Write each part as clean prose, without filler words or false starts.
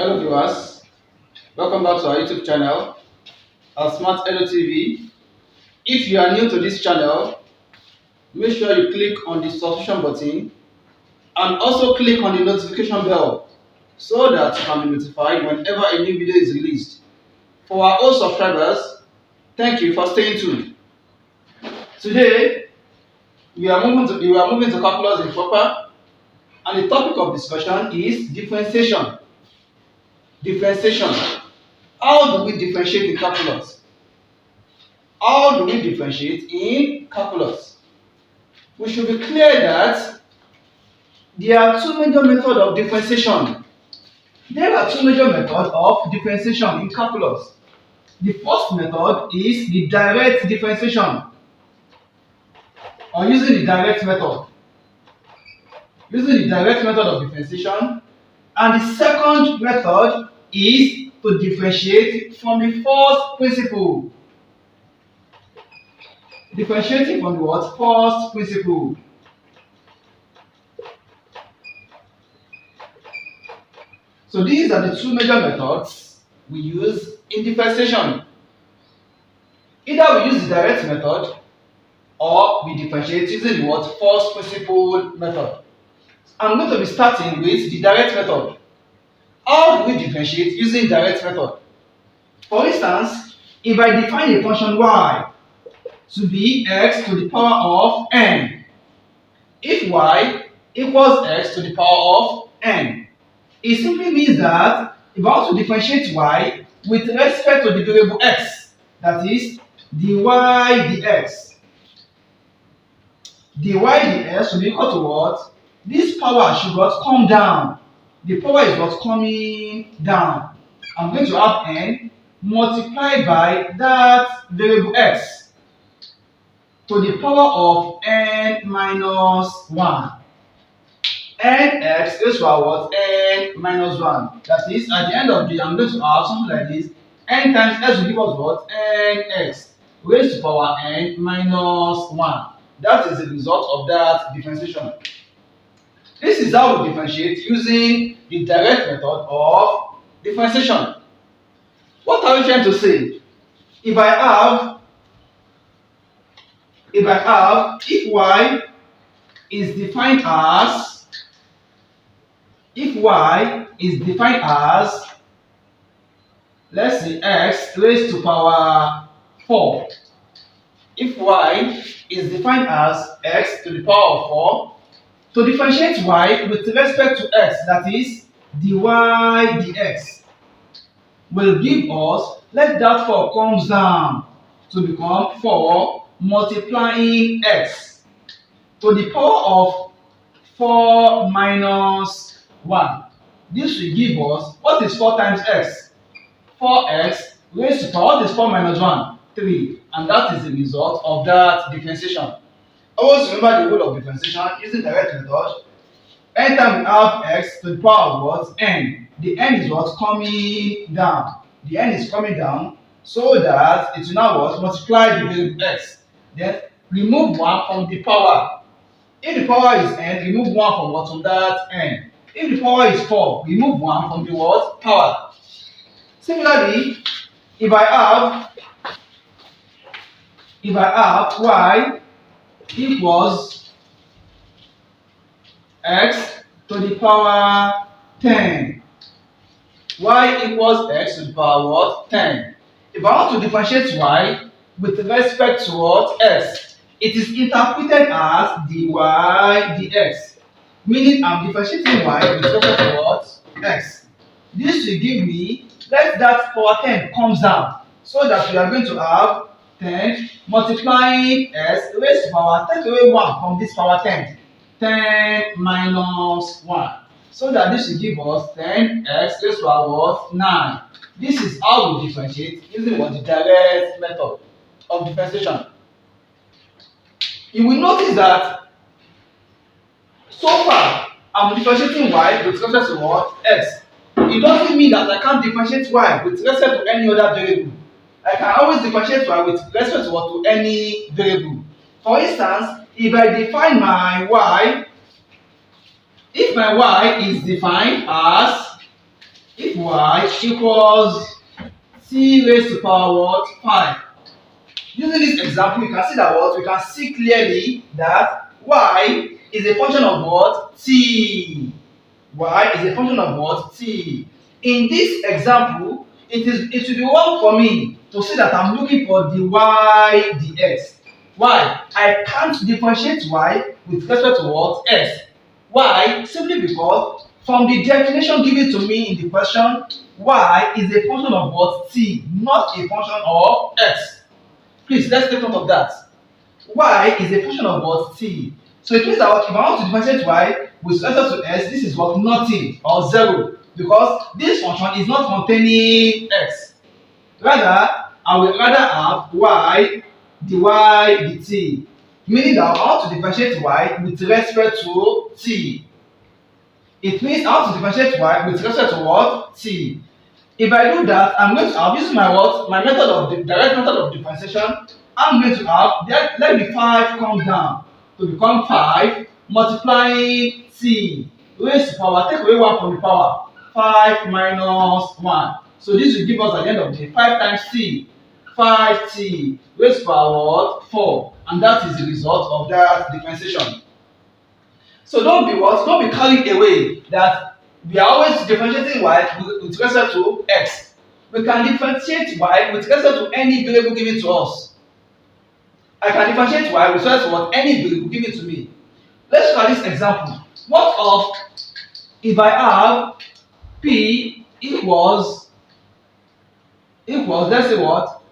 Hello viewers, welcome back to our YouTube channel, our Smart Edu TV. If you are new to this channel, make sure you click on the subscription button and also click on the notification bell so that you can be notified whenever a new video is released. For our old subscribers, thank you for staying tuned. Today, we are moving to calculus improper, and the topic of discussion is differentiation. Differentiation. How do we differentiate in calculus? How do we differentiate in calculus? We should be clear that there are two major methods of differentiation. There are two major methods of differentiation in calculus. The first method is the direct differentiation, or using the direct method. Using the direct method of differentiation. And the second method is to differentiate from the first principle. Differentiating from the what? First principle. So these are the two major methods we use in differentiation. Either we use the direct method or we differentiate using the what? First principle method. I'm going to be starting with the direct method. How do we differentiate using direct method? For instance, if I define a function y to be x to the power of n, if y equals x to the power of n, it simply means that if I want to differentiate y with respect to the variable x, that is dy dx, dy dx will be equal to what? This power should not come down. The power is what's coming down. I'm going to have n multiplied by that variable x to the power of n minus 1. Nx is equal what? N minus 1. That is, at the end of the day, I'm going to have something like this. N times x will give us what? Nx raised to power n minus 1. That is the result of that differentiation. This is how we differentiate using the direct method of differentiation. What are we trying to say? If y is defined as, let's say x raised to power 4. If y is defined as x to the power of 4, to differentiate y with respect to x, that is dy dx, will give us, let that 4 comes down to become 4 multiplying x to the power of 4 minus 1. This will give us, what is 4 times x? 4x raised to power, what is 4 minus 1? 3. And that is the result of that differentiation. Always remember the rule of differentiation using direct method. Anytime we have x to the power of what? N. The n is what? Coming down. The n is coming down so that it will now what? Multiply the variable x. Then remove 1 from the power. If the power is n, remove 1 from what? From that n. If the power is 4, remove 1 from the what? Power. Similarly, if I have y equals x to the power 10. Y equals x to the power what? 10. If I want to differentiate y with respect to what? X, it is interpreted as dy dx, meaning I'm differentiating y with respect to what? X. This will give me, let that power 10 comes down, so that we are going to have 10 multiplying s raised to power, take away 1 from this power 10. 10 minus 1. So that this will give us 10x raised to power 9. This is how we differentiate using what? The direct method of differentiation. You will notice that so far I'm differentiating y with respect to what? X. It doesn't mean that I can't differentiate y with respect to any other variable. I can always differentiate y with respect to what? To any variable. For instance, if I define my y, if my y is defined as, if y equals t raised to power what? 5. Using this example, you can see that what? We can see clearly that y is a function of what? T. Y is a function of what? T. In this example, it will be wrong for me to say that I'm looking for the y dx. Why? I can't differentiate y with respect to what? S. Why? Simply because from the definition given to me in the question, y is a function of what? T, not a function of x. Please, let's take note of that. Y is a function of what? T. So it means that if I want to differentiate y with respect to s, this is what? Nothing or 0, because this function is not containing x. Rather, I will rather have y dy dt, meaning that I want to differentiate y with respect to t. It means I want to differentiate y with respect to what? T. If I do that, I'm using my what? My method of the direct method of differentiation. I'm going to have, let the 5 come down to become 5 multiplying t raised to power, take away 1 from the power, 5 minus 1. So this will give us at the end of the day 5 times t, 5t raised to power what? 4. And that is the result of that differentiation. So don't be what? Don't be carried away that we are always differentiating y with respect to x. We can differentiate y with respect to any variable given to us. I can differentiate y with respect to what? Any variable given to me. Let's look at this example. What of if I have p equals let's say what?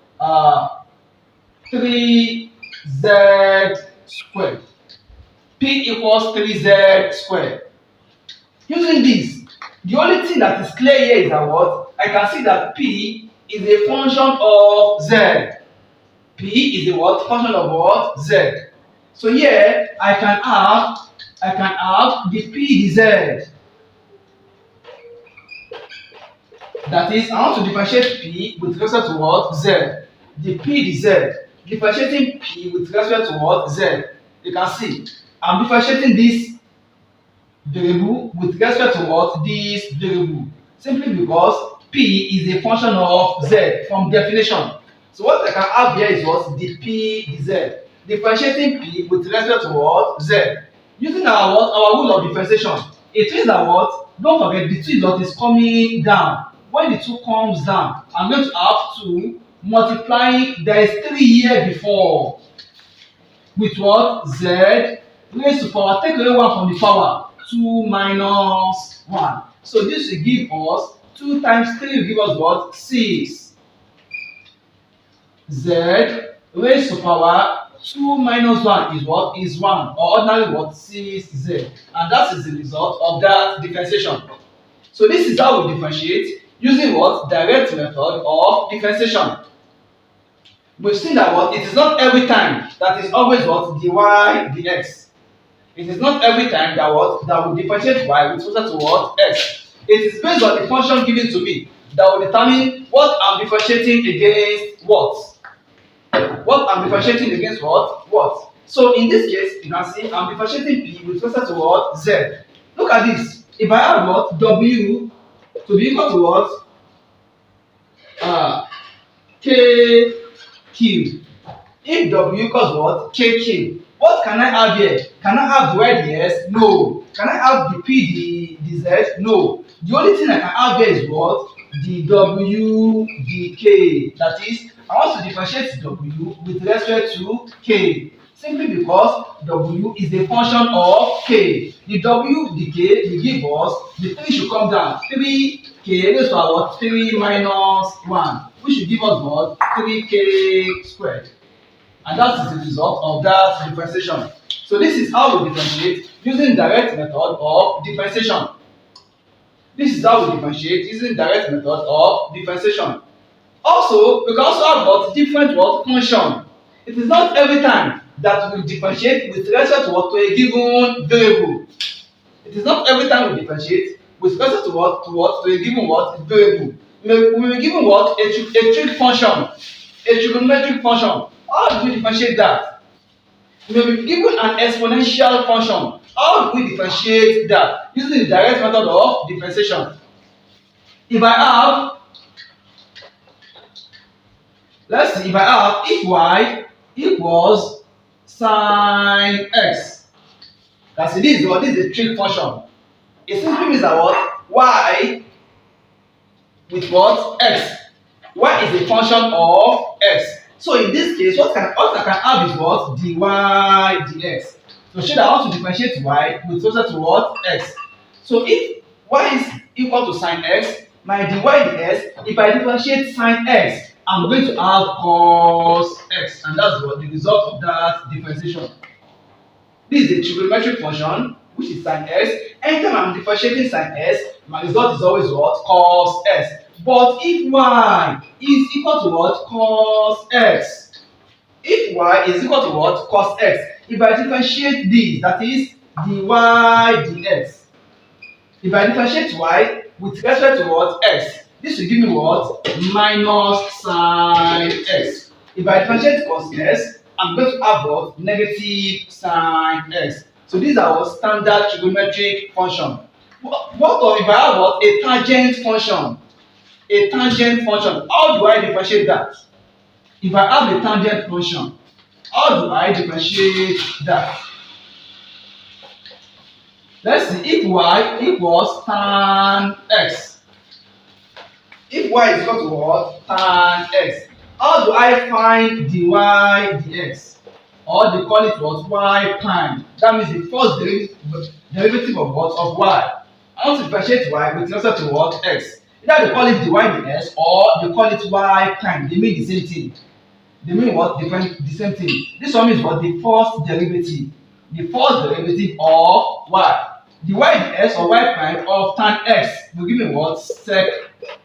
3z squared. P equals 3z squared. Using this, the only thing that is clear here is that what? I can see that p is a function of z. P is a what? Function of what? Z. So here I can have the p dz. That is, I want to differentiate p with respect to what? Z. The p dz. Differentiating p with respect to what? Z. You can see I'm differentiating this variable with respect to what? This variable. Simply because p is a function of z from definition. So what I can have here is what? The p dz. Differentiating p with respect to what? Z. Using our what? Our rule of differentiation. It means that what? Don't forget the 2 dot is coming down. When the 2 comes down, I'm going to have 2 multiplying. There is 3 here before. With what? Z raised to power. Take away 1 from the power. 2 minus 1. So this will give us 2 times 3 will give us what? 6. Z raised to power 2 minus 1 is what? Is 1. Or ordinarily what? 6z. And that is the result of that differentiation. So this is how we differentiate using what? Direct method of differentiation. We've seen that what? It is not every time that is always what? Dy dx. It is not every time that what? That will differentiate y with respect to what? X. It is based on the function given to me that will determine what I'm differentiating against what. What I'm differentiating against what? What. So in this case, you can see I'm differentiating p with respect to what? Z. Look at this. If I have what? W to be equal to what? KQ. If W equals what? KQ. What can I have here? Can I have the y ds? No. Can I have the p dz? No. The only thing I can have here is what? The w dk. That is, I want to differentiate w with respect to k. Simply because w is a function of k. The w dk will give us, the 3 should come down. 3k raised to what? 3 minus 1. Which should give us what? 3k squared. And that is the result of that differentiation. So this is how we differentiate using direct method of differentiation. This is how we differentiate using direct method of differentiation. Also, we can also have what? Different what? Function. It is not every time that we differentiate with respect to what? To a given variable. It is not every time we differentiate with respect to what? To what? To a given what? Variable. We will be given what? A trig function. A trigonometric function. How do we differentiate that? We may be given an exponential function. How do we differentiate that? Using the direct method of differentiation. If I have, let's see, if I have if y equals sine x, that's it. This is a trig function. It simply means that what y with what x. Y is a function of x. So in this case, what I can have is what dy dx. To show that I want to differentiate y with respect to what x. So if y is equal to sine x, my dy dx, if I differentiate sine x, I'm going to have cos x, and that's what the result of that differentiation. This is a trigonometric function, which is sine x. Anytime I'm differentiating sine x, my result is always what? Cos x. But if y is equal to what? Cos x. If y is equal to what? Cos x. If I differentiate this, that is dy dx. If I differentiate y with respect to what? X. This will give me what? Minus sine x. If I differentiate cos x, I'm going to have what? Negative sine x. So these are what standard trigonometric function. What if I have what? A tangent function? A tangent function. How do I differentiate that? If I have a tangent function, how do I differentiate that? Let's see, if y equals tan x. If y is equal to what? Tan x. How do I find dy dx? Or they call it what? Y prime. That means the first derivative of what? Of y. I want to differentiate y with respect to what? X. Either they call it dy dx or they call it y prime. They mean the same thing. They mean what? The same thing. This one means what? The first derivative. The first derivative of y. The y dx or y prime of tan x will give me what? Sec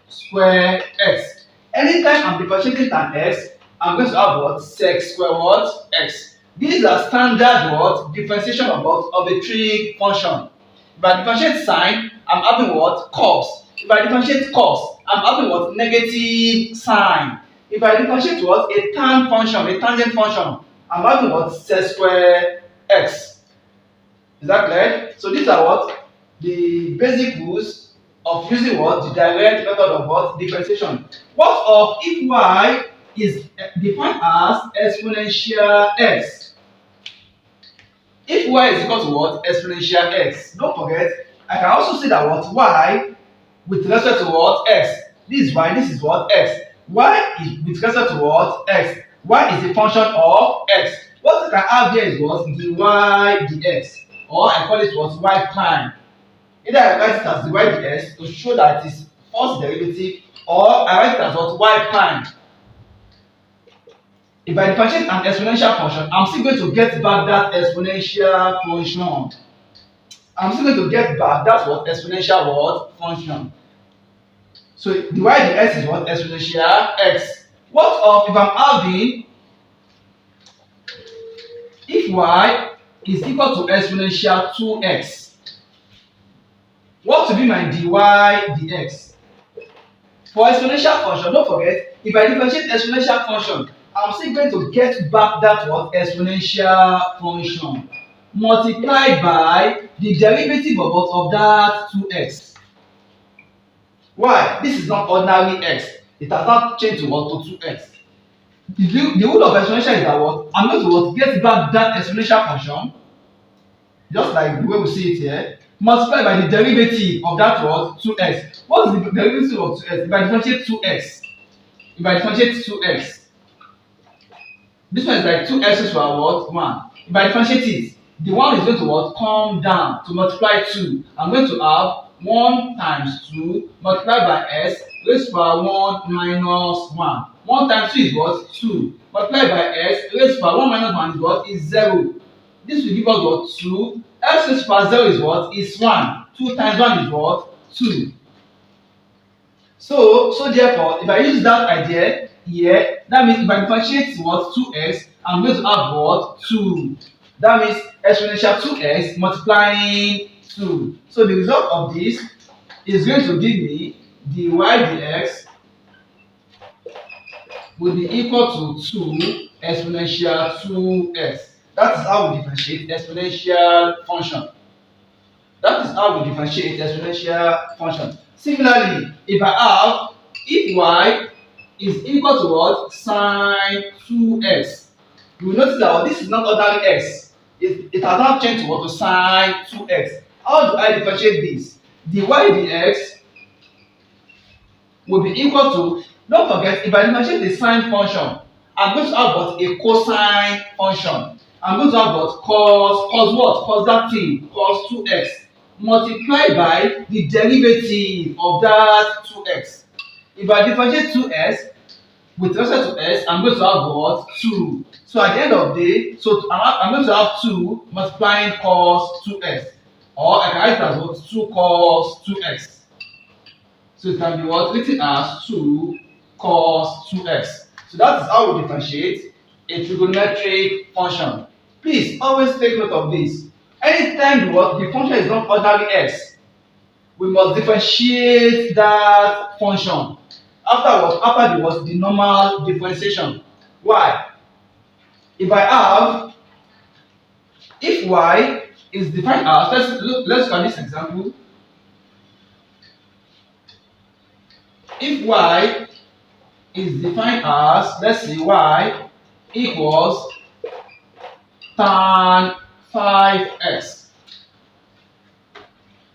square x. Anytime I'm differentiating tan x, I'm going to have what? Sec square what? X. These are standard what? Differentiation of what? Of a trig function. If I differentiate sine, I'm having what? Cos. If I differentiate cos, I'm having what? Negative sine. If I differentiate what? A tan function, a tangent function, I'm having what? Sec square x. Is that clear? So these are what? The basic rules of using what? The direct method of what? Differentiation. What of if y is defined as exponential x? If y is equal to what? Exponential x. Don't forget, I can also say that what? Y with respect to what? X. This is y, this is what? X. Y is with respect to what? X. Y is a function of x. What I can have here is what? Dy dx. Or I call it what? Y prime. Either I write it as dy dx to show that it is first derivative, or I write it as what? Y prime. If I differentiate an exponential function, I'm still going to get back that exponential function. I'm still going to get back that what? Exponential what? Function. So dy dx is what? Exponential x. What of if I'm having if y is equal to exponential 2x? What will be my dy dx? For exponential function, don't forget, if I differentiate exponential function, I'm still going to get back that what? Exponential function multiplied by the derivative of what? Of that 2x. Why? This is not ordinary x. It has not changed to what? To 2x. The rule of exponential is that what? I'm going to what? Get back that exponential function, just like the way we see it here, multiplied by the derivative of that what? 2x. What is the derivative of 2x? If I differentiate 2x, if I differentiate 2x, this one is like 2x to our what? 1. If I differentiate it, the 1 is going to what? Come down to multiply 2. I'm going to have 1 times 2 multiplied by s raised to power 1 minus 1. 1 times 2 is what? 2. Multiplied by s raised to power 1 minus 1 is what? Is 0. This will give us what? 2. S raised to power 0 is what? Is 1. 2 times 1 is what? 2. So therefore, if I use that idea here, that means if I differentiate what? 2x, I'm going to have what? 2. That means exponential 2x multiplying 2. So the result of this is going to give me dy dx will be equal to 2 exponential 2x. That is how we differentiate exponential function. That is how we differentiate exponential function. Similarly, if y is equal to what? Sine 2x. You will notice that this is not ordinary x. It has now changed to what? To sine 2x. How do I differentiate this? Dy dx will be equal to, don't forget, if I differentiate the sine function, I'm going to have what? A cosine function. I'm going to have what? Cos what? Cos that thing, cos 2x, multiplied by the derivative of that 2x. If I differentiate 2x with respect to s, I'm going to have what? 2. So at the end of the day, so I'm going to have 2 multiplying cos 2x. Or I can write it as what? 2 cos 2x. So it can be what? Written as 2 cos 2x. So that is how we differentiate a trigonometric function. Please always take note of this. Anytime the function is not ordinary x, we must differentiate that function. After the normal differentiation. Why? If y is defined as, let's look at this example. If y is defined as, let's say y equals tan 5x.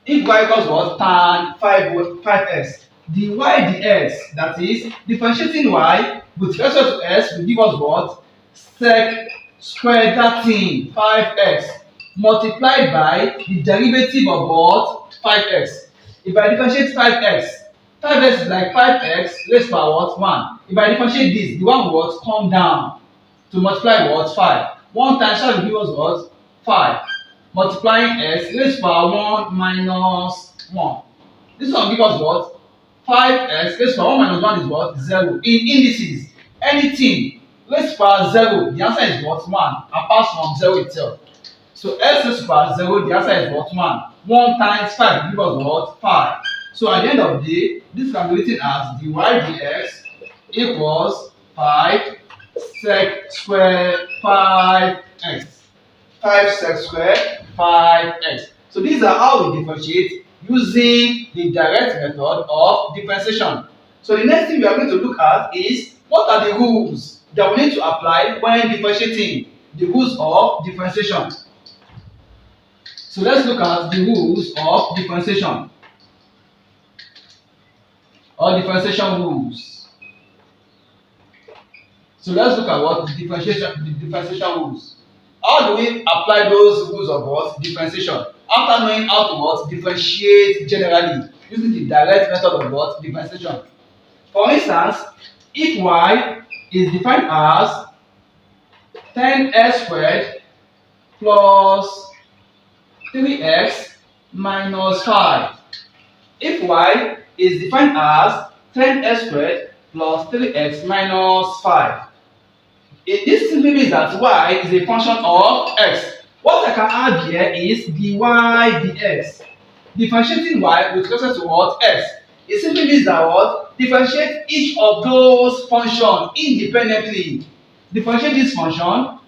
If y equals what? Tan 5x. Dy dx, that is differentiating y with respect to s, will give us what? Sec square that thing 5x multiplied by the derivative of what? 5x. If I differentiate 5x is like 5x raised by what? 1. If I differentiate this, the one will what? Come down to multiply what? 5. 1 times 5 will give us what? 5. Multiplying s raised by 1 minus 1. This one will give us what? 5x raised by 1 minus 1 is what? 0. In indices, anything raised by 0, the answer is what? 1, apart from 0 itself. So s raised by 0, the answer is what? 1. 1 times 5 will give us what? 5. So at the end of the day, this can be written as dy dx equals 5 sec square 5x. 5 sec square 5x. So these are how we differentiate using the direct method of differentiation. So the next thing we are going to look at is what are the rules that we need to apply when differentiating, the rules of differentiation. So let's look at the rules of differentiation or differentiation rules. So let's look at what the differentiation rules. How do we apply those rules of what? Differentiation. After knowing how to what? Differentiate generally using the direct method of what? Differentiation. For instance, if y is defined as 10x squared plus 3x minus 5. If y is defined as 10x squared plus 3x minus 5. This simply means that y is a function of x. What I can add here is dy dx. Differentiating y with respect to what? X. It simply means that what? Differentiate each of those functions independently. Differentiate this function.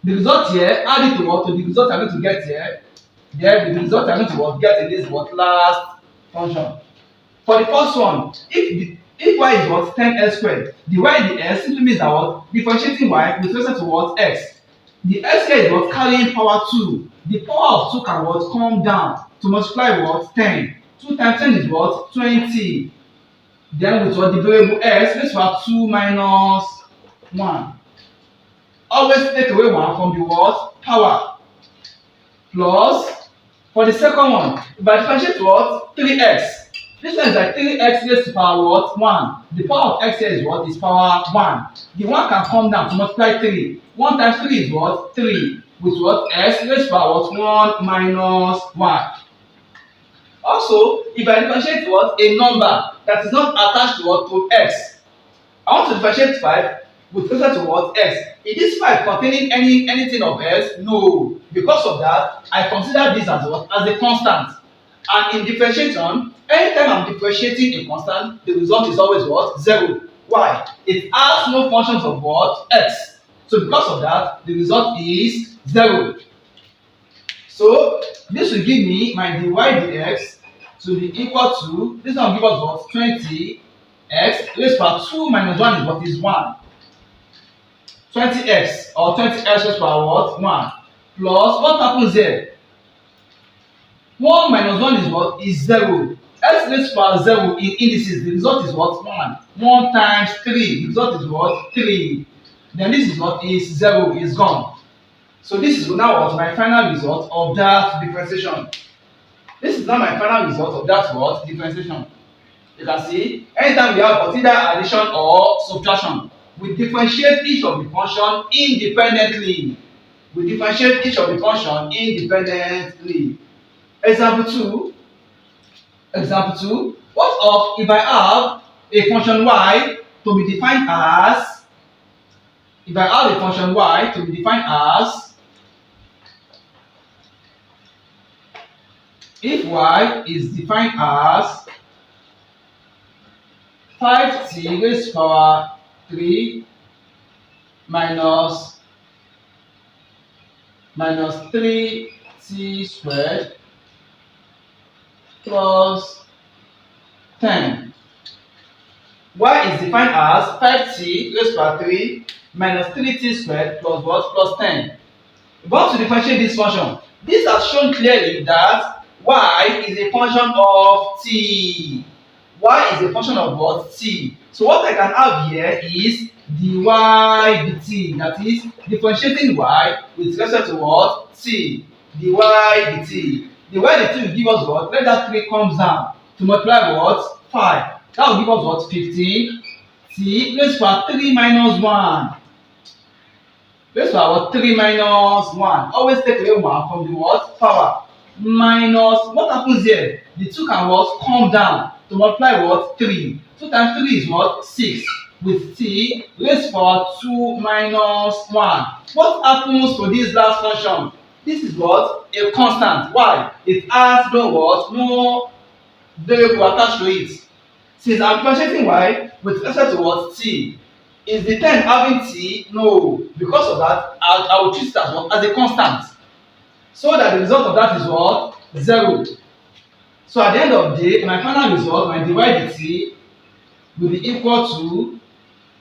The result here, add it to what? To the result I'm going to get here. Then the result I'm going to what? Get in this what? Last function. For the first one, if y is what? 10x squared, the y dx simply means that what? Differentiating y with respect to what? X. The x here is what? Carrying power 2. The power of 2 can what? Come down to multiply what? 10. 2 times 10 is what? 20. Then with what? The variable x, let's have 2 minus 1. Always take away 1 from the what? Power. Plus, for the second one, if I differentiate what? 3x. This one is like 3x raised to power what? 1. The power of x here is what? Is power 1. The 1 can come down to multiply 3. 1 times 3 is what? 3. With what? S raised to power what? 1 minus 1. Also, if I differentiate what? A number that is not attached to what? To x. I want to differentiate 5 with respect to what? X. Is this 5 containing anything of x? No. Because of that, I consider this as what? As a constant. And in differentiation, anytime I'm differentiating a constant, the result is always what? 0. Why? It has no functions of what? X. So because of that, the result is 0. So this will give me my dy dx to be equal to, this one give us what? 20x raised power 2 minus 1 is what? Is 1. 20x or 20x raised power what? 1. Plus, what happens here? 1 minus 1 is what? Is 0. X raised power 0 in indices, the result is what? 1. 1 times 3, the result is what? 3. Then this is what? Is 0, is gone. So this is now what? My final result of that differentiation. This is now my final result of that what? Differentiation. You can see, anytime we have what? Either addition or subtraction, we differentiate each of the function independently. We differentiate each of the function independently. Example 2. Example 2. What of if I have a function y to be defined as, if I have a function y to be defined as, if y is defined as 5t raised power 3 minus 3t squared plus 10. Y is defined as 5t raised power 3 minus 3t squared plus what? Plus 10. We want to differentiate this function. This has shown clearly that y is a function of t. Y is a function of what? T. So what I can have here is dy dt, that is differentiating y with respect to what? T. Dy dt. Dy dt will give us what? Let that 3 comes down to multiply what? 5. That will give us what? 15. T raised power 3 minus 1. Raised power what? 3 minus 1. Always take away 1 from the what? Power. Minus, what happens here? The 2 can what? Come down to multiply what? 3. 2 times 3 is what? 6. With t raised power 2 minus 1. What happens to this last function? This is what? A constant. Why? It has no what? No variable attached to it. Since I'm differentiating y with respect to what? T. Is the 10 having t? No. Because of that, I will treat it as what? As a constant. So that the result of that is what? 0. So at the end of the day, my final result, my dy dt, will be equal to,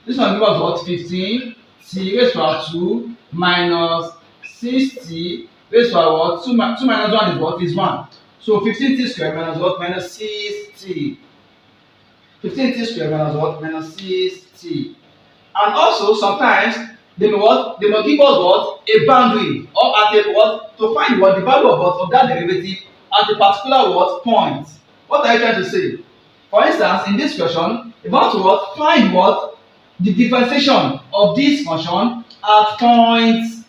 this one gives us what? 15 t raised power 2 minus 6t raised power what? 2 minus 1 is what? Is 1. So 15t squared minus what? Minus 6t. 15t squared minus what? Minus 6t. And also sometimes they may what? They may give us what? A boundary, or at a what? To find what? The value of what? Of that derivative at a particular what? Point. What are you trying to say? For instance, in this question, we want to what? Find what? The differentiation of this function at point.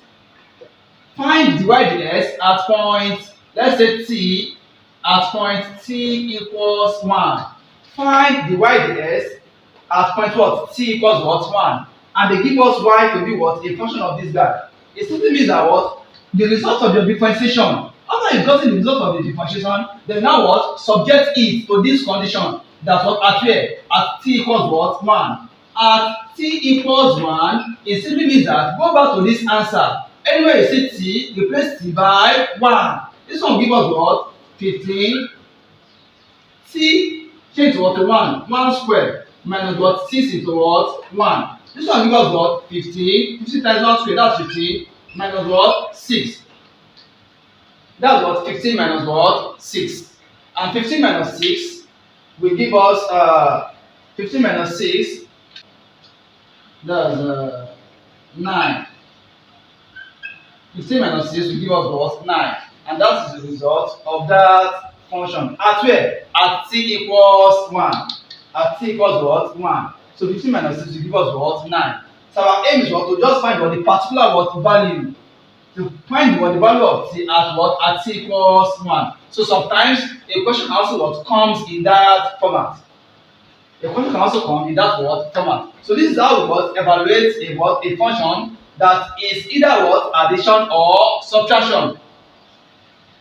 Find dy ds at point, let's say t, at point t equals 1. Find dy ds at point what? T equals what? 1. And they give us y to be what? A function of this guy. It simply means that what? The result of your differentiation. After you've gotten the result of the differentiation, then now what? Subject it to this condition. That what? At where? At t equals what? 1. At t equals 1, it simply means that go back to this answer. Anywhere you see t, replace t by 1. This one give us what? 15. T change to what? 1. 1 squared minus what? 6 into what? 1. This one give us what? 15. 15 times 1 squared, that's 15. Minus what? 6. That's what? 15 minus what? 6. And 15 minus 6 will give us 15 minus 6. That's 9. 15 minus 6 will give us what? 9. And that is the result of that function. At where? At t equals 1. At t equals what? 1. So 15 minus 6 will give us what? 9. So our aim is what? To just find what the particular what value. To find what the value of t at what? At t equals 1. So sometimes a question also what comes in that format. A question can also come in that what? Format. So this is how we what? Evaluate a what? A function that is either what? Addition or subtraction.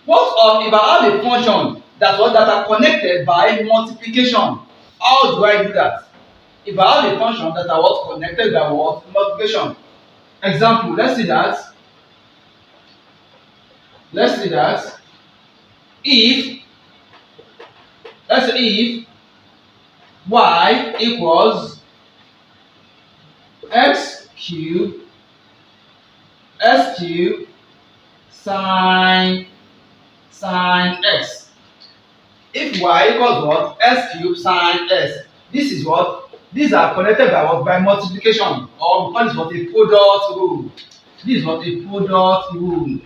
What if I have a function that what? That are connected by multiplication? How do I do that? If I have a function that are what? Connected by what? Multiplication. Example, let's see that. Let's see that if Let's say if y equals x cube s cube sine x. If y equals what? S cube sine s. This is what? These are connected by what? By multiplication, or we call it what? A product rule. This is what? A product rule.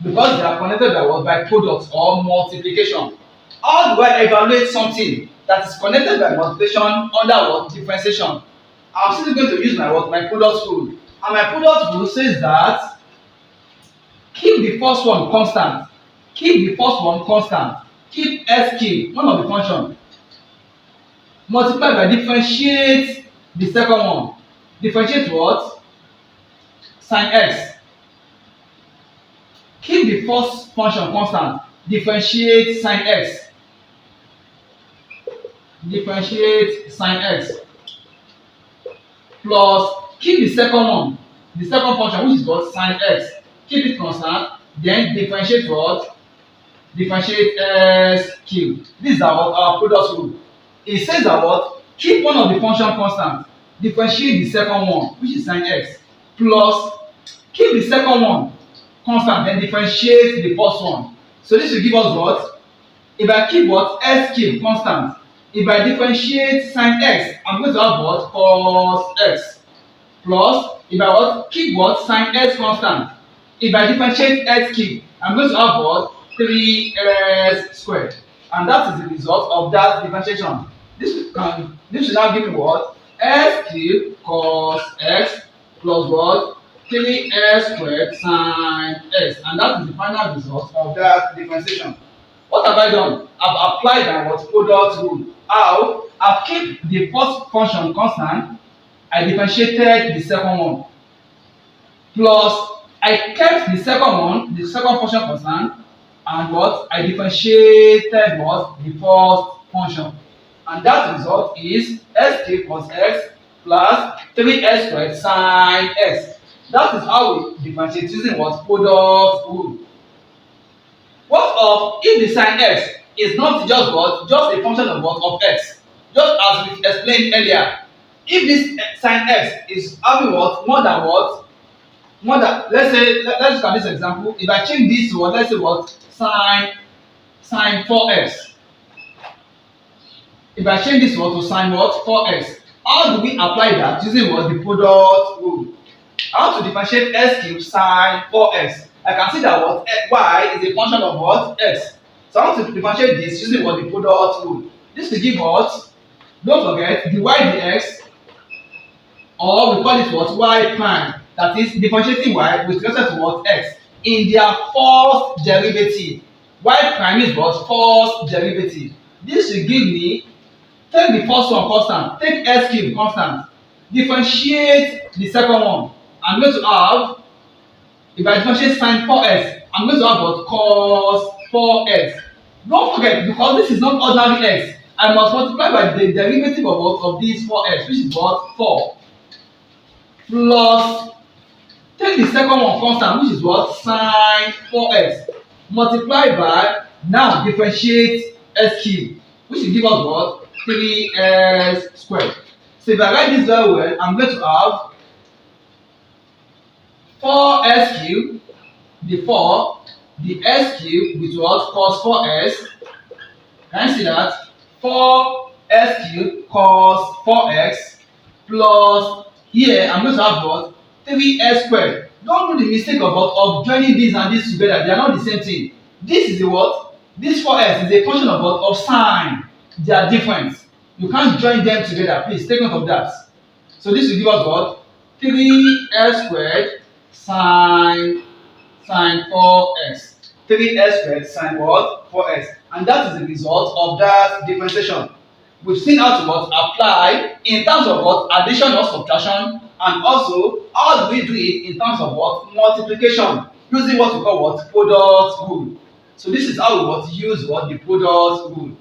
Because they are connected by what? By products or multiplication. How do I evaluate something that is connected by multiplication under what? Differentiation. I'm still going to use my what? My product rule. And my product rule says that keep the first one constant. Keep the first one constant. Keep s cube, one of the function. Multiply by differentiate the second one. Differentiate what? Sine x. Keep the first function constant. Differentiate sine x. Differentiate sine x. Plus keep the second one. The second function, which is what? Sine x. Keep it constant. Then differentiate what? Differentiate s cube. This is our product rule. It says that what? Keep one of the function constant. Differentiate the second one, which is sine x. Plus keep the second one constant, then differentiate the first one. So this will give us what? If I keep what? S cube constant. If I differentiate sine x, I'm going to have what? Cos x. Plus, if I what? Keep what? Sine x constant. If I differentiate x cube, I'm going to have what? 3s squared. And that is the result of that differentiation. This will now give me what? S cube cos x plus what? 3s squared sine x. And that is the final result of that differentiation. What have I done? I've applied my what? Product rule. How? I've kept the first function constant. I differentiated the second one. Plus, I kept the second function constant, and what? I differentiated what? The first function. And that result is s cube plus x plus 3s squared sine x. That is how we differentiate using what? Product rule. What of if the sine x is not just what? Just a function of what? Of x. Just as we explained earlier. If this sine x is having what? More than what? More than, let's look at this example. If I change this to what? Let's say what? Sine 4x. If I change this one to sine what? 4x. How do we apply that? Using what? The product rule. How to differentiate s cube sine 4x? I can see that what? Y is a function of what? X. So I want to differentiate this using what? The product rule. This will give us, don't forget, dy dx, or we call it what? Y prime. That is differentiating y with respect to what? X. In their first derivative. Y prime is what? First derivative. This will give me, take the first one constant, take s cube constant, differentiate the second one. I'm going to have, if I differentiate sine 4x, I'm going to have what? Cos 4x. Don't forget, because this is not ordinary x, I must multiply by the derivative of what? Of this 4x, which is what? 4. Plus, take the second one constant, which is what? Sine 4x. Multiply by, now differentiate s cube, which will give us what? 3s squared. So if I write this very well, I'm going to have 4s cube, the 4, the s cube with what? Cos 4s. Can you see that? 4s cube cos 4x plus, here I'm going to have what? 3s squared. Don't do the mistake of joining this and this together. They are not the same thing. This is the what? This 4s is a function of what? Of sine. They are different. You can't join them together. Please take note of that. So this will give us what? 3s squared sine 4x. 3s squared sine what? 4x. And that is the result of that differentiation. We've seen how to what? Apply in terms of what? Addition or subtraction, and also how do we do it in terms of what? Multiplication, using what we call what? Product rule. So this is how we what? Use what? The product rule.